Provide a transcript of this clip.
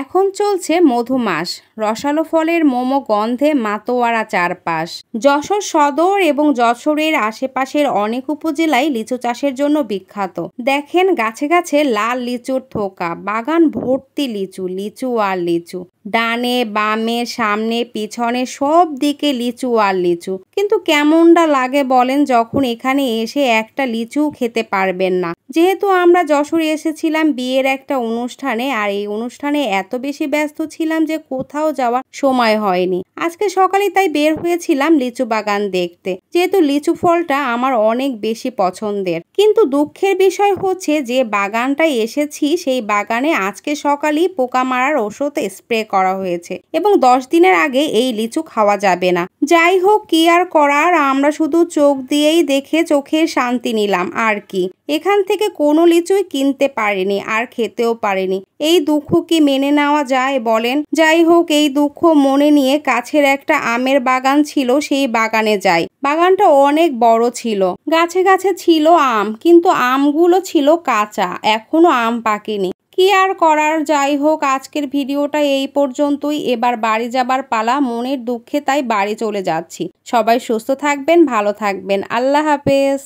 এখন চলছে মধুমাস, রসালো ফলের মোমো গন্ধে মাতোয়ারা চারপাশ। যশোর সদর এবং যশোরের আশেপাশের অনেক উপজেলায় লিচু চাষের জন্য বিখ্যাত। দেখেন গাছে গাছে লাল লিচুর থোকা, বাগান ভর্তি লিচু, লিচু আর লিচু। ডানে বামে সামনে পিছনে সব দিকে লিচু আর লিচু। কিন্তু কেমনটা লাগে বলেন যখন এখানে এসে একটা লিচু খেতে পারবেন না। যেহেতু আমরা যশোরে এসেছিলাম বিয়ের একটা অনুষ্ঠানে, আর এই অনুষ্ঠানে এত বেশি ব্যস্ত ছিলাম যে কোথাও যাওয়ার সময় হয়নি। আজকে সকালে তাই বের হয়েছিলাম লিচু বাগান দেখতে, যেহেতু লিচু ফলটা আমার অনেক বেশি পছন্দের। কিন্তু দুঃখের বিষয় হচ্ছে যে বাগানটায় এসেছি সেই বাগানে আজকে সকালেই পোকা মারার ওষুধ স্প্রে করা হয়েছে এবং 10 দিনের আগে এই লিচু খাওয়া যাবে না। যাই হোক, কি আর করার, আমরা শুধু চোখ দিয়েই দেখে চোখের শান্তি নিলাম আর কি। এখান থেকে কোনো লিচুই কিনতে পারিনি আর খেতেও পারিনি। এই দুঃখ কি মেনে নেওয়া যায় বলেন? যাই হোক, এই দুঃখ মনে নিয়ে কাছের একটা আমের বাগান ছিল, সেই বাগানে যাই। বাগানটা অনেক বড় ছিল, গাছে গাছে ছিল আম, কিন্তু আমগুলো ছিল কাঁচা, এখনো আম পাকেনি। কি আর করার, যাই হোক আজকের ভিডিওটা এই পর্যন্তই। এবার বাড়ি যাবার পালা, মনের দুঃখে তাই বাড়ি চলে যাচ্ছি। সবাই সুস্থ থাকবেন, ভালো থাকবেন, আল্লাহ হাফেজ।